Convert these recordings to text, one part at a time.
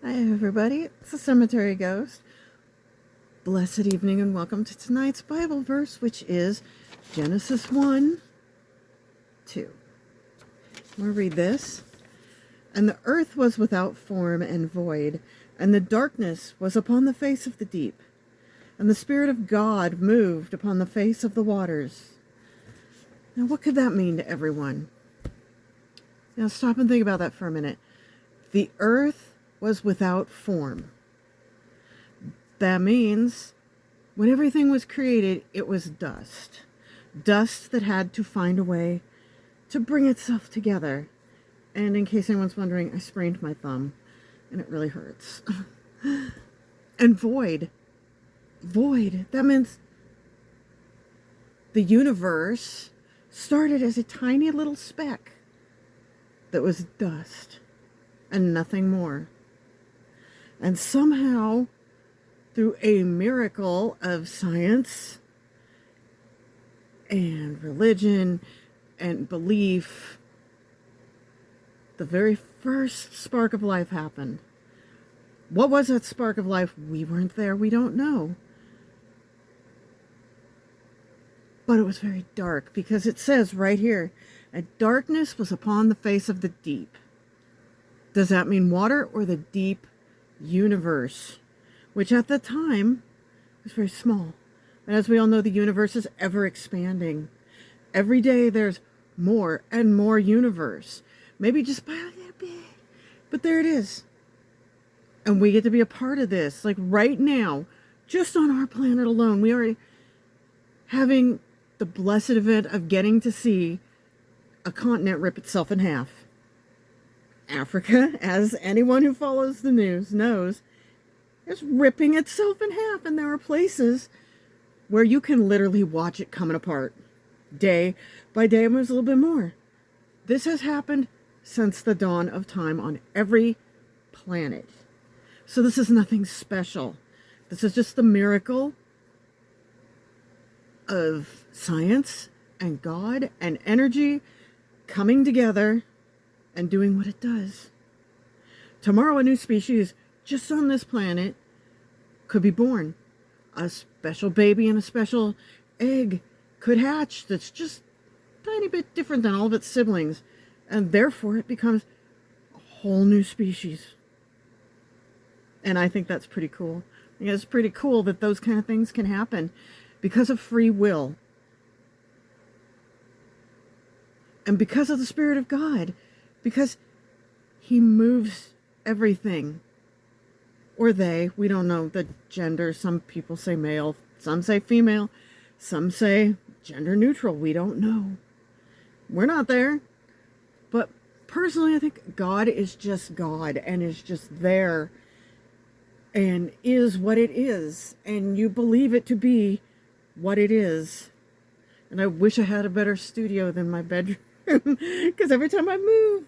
Hi, everybody. It's a cemetery ghost. Blessed evening and welcome to tonight's Bible verse, which is Genesis 1, 2. I'm going to read this. And the earth was without form and void, and the darkness was upon the face of the deep. And the Spirit of God moved upon the face of the waters. Now, what could that mean to everyone? Now, stop and think about that for a minute. The earth was without form. That means when everything was created, it was dust. Dust that had to find a way to bring itself together. And in case anyone's wondering, I sprained my thumb, and it really hurts. And void. Void. That means the universe started as a tiny little speck that was dust and nothing more. And somehow, through a miracle of science and religion and belief, the very first spark of life happened. What was that spark of life? We weren't there. We don't know. But it was very dark, because it says right here, and darkness was upon the face of the deep. Does that mean water or the deep universe? Which at the time was very small. And as we all know, the universe is ever expanding. Every day there's more and more universe. Maybe just by a little bit. But there it is. And we get to be a part of this. Like right now, just on our planet alone, we are having the blessed event of getting to see a continent rip itself in half. Africa, as anyone who follows the news knows, is ripping itself in half, and there are places where you can literally watch it coming apart day by day, and there's a little bit more. This has happened since the dawn of time on every planet. So this is nothing special. This is just the miracle of science and God and energy coming together and doing what it does. Tomorrow, a new species just on this planet could be born. A special baby and a special egg could hatch that's just a tiny bit different than all of its siblings. And therefore, it becomes a whole new species. And I think that's pretty cool. I think it's pretty cool that those kind of things can happen because of free will. And because of the Spirit of God. Because He moves everything. Or they, we don't know the gender. Some people say male, some say female, some say gender neutral. We don't know. We're not there. But personally, I think God is just God and is just there and is what it is. And you believe it to be what it is. And I wish I had a better studio than my bedroom, because every time I move,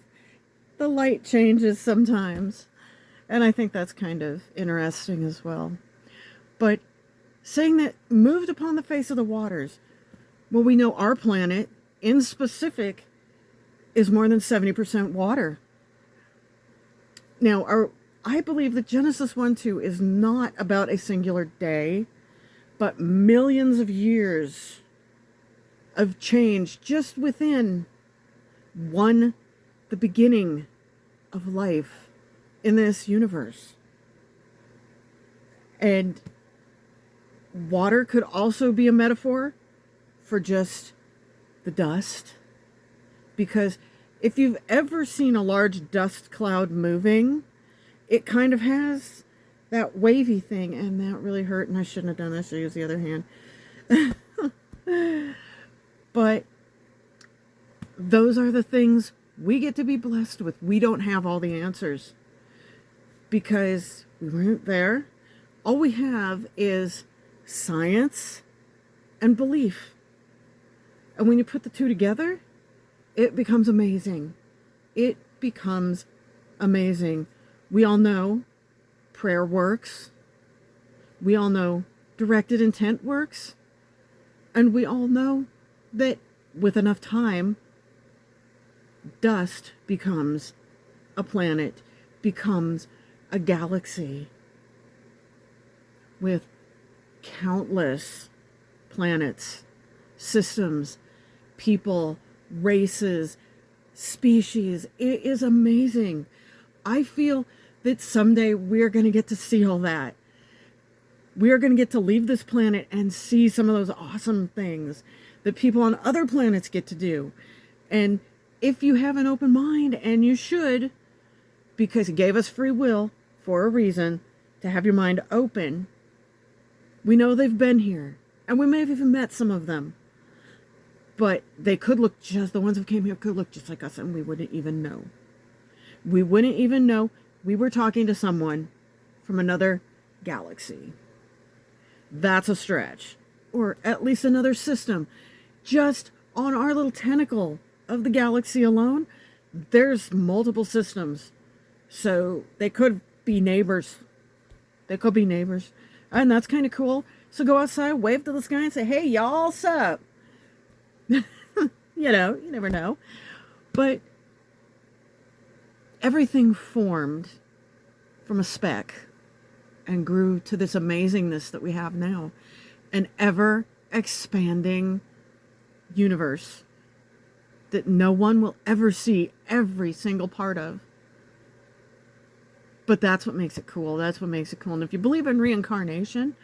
the light changes sometimes. And I think that's kind of interesting as well. But saying that moved upon the face of the waters, well, we know our planet, in specific, is more than 70% water. Now, I believe that Genesis 1-2 is not about a singular day, but millions of years of change just within the beginning of life in this universe. And water could also be a metaphor for just the dust. Because if you've ever seen a large dust cloud moving, it kind of has that wavy thing, and that really hurt, and I shouldn't have done this. I used the other hand. But those are the things we get to be blessed with. We don't have all the answers because we weren't there. All we have is science and belief. And when you put the two together, it becomes amazing. It becomes amazing. We all know prayer works. We all know directed intent works. And we all know that with enough time, dust becomes a planet, becomes a galaxy with countless planets, systems, people, races, species. It is amazing. I feel that someday we're going to get to see all that. We are going to get to leave this planet and see some of those awesome things that people on other planets get to do. And if you have an open mind, and you should, because He gave us free will for a reason, to have your mind open. We know they've been here, and we may have even met some of them. But they could look just, the ones who came here could look just like us, and we wouldn't even know. We wouldn't even know we were talking to someone from another galaxy. That's a stretch. Or at least another system. Just on our little tentacle of the galaxy alone, there's multiple systems. So they could be neighbors. They could be neighbors. And that's kind of cool. So go outside, wave to the sky and say, hey, y'all, what's up? You never know. But everything formed from a speck and grew to this amazingness that we have now. An ever expanding universe that no one will ever see every single part of. But that's what makes it cool. That's what makes it cool. And if you believe in reincarnation,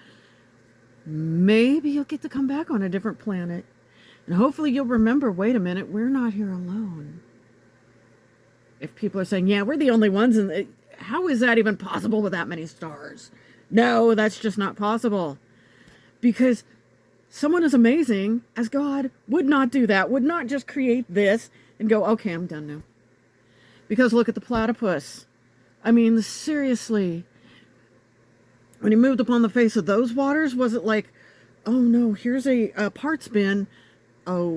maybe you'll get to come back on a different planet. And hopefully you'll remember, wait a minute, we're not here alone. If people are saying, yeah, we're the only ones, and how is that even possible with that many stars? No, that's just not possible. Because someone as amazing as God would not do that, would not just create this and go, okay, I'm done now. Because look at the platypus. I mean, seriously, when He moved upon the face of those waters, was it like, oh no, here's a parts bin. Oh,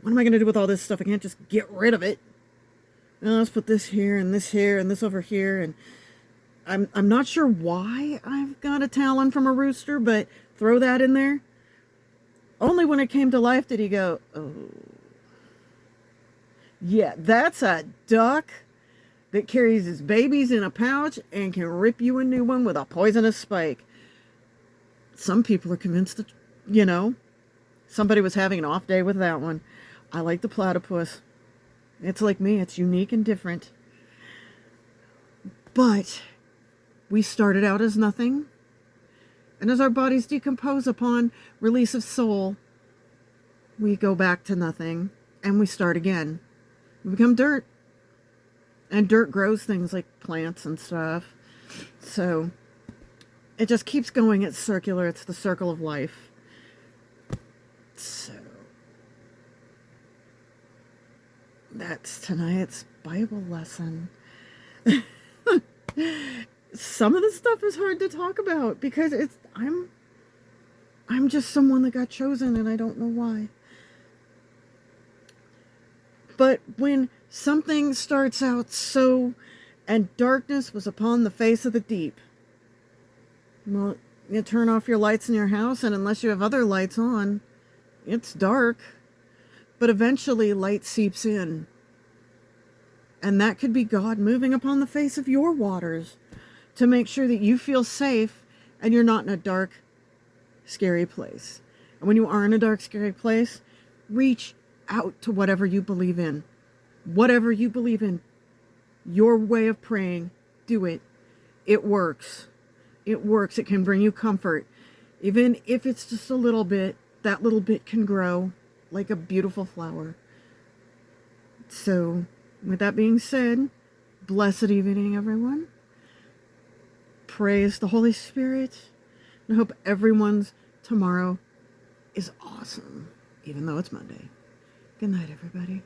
what am I going to do with all this stuff? I can't just get rid of it. Let's put this here and this here and this over here. And I'm not sure why I've got a talon from a rooster, but throw that in there. Only when it came to life did He go, oh, yeah, that's a duck that carries his babies in a pouch and can rip you a new one with a poisonous spike. Some people are convinced that, somebody was having an off day with that one. I like the platypus. It's like me. It's unique and different. But we started out as nothing. And as our bodies decompose upon release of soul, we go back to nothing and we start again. We become dirt. And dirt grows things like plants and stuff. So it just keeps going. It's circular. It's the circle of life. So that's tonight's Bible lesson. Some of the stuff is hard to talk about because I'm just someone that got chosen and I don't know why. But when something starts out so, and darkness was upon the face of the deep. Well, you turn off your lights in your house, and unless you have other lights on, it's dark. But eventually light seeps in. And that could be God moving upon the face of your waters to make sure that you feel safe and you're not in a dark, scary place. And when you are in a dark, scary place, reach out to whatever you believe in. Whatever you believe in, your way of praying, do it. It works. It works. It can bring you comfort. Even if it's just a little bit, that little bit can grow like a beautiful flower. So, with that being said, blessed evening, everyone. Praise the Holy Spirit. And I hope everyone's tomorrow is awesome, even though it's Monday. Good night, everybody.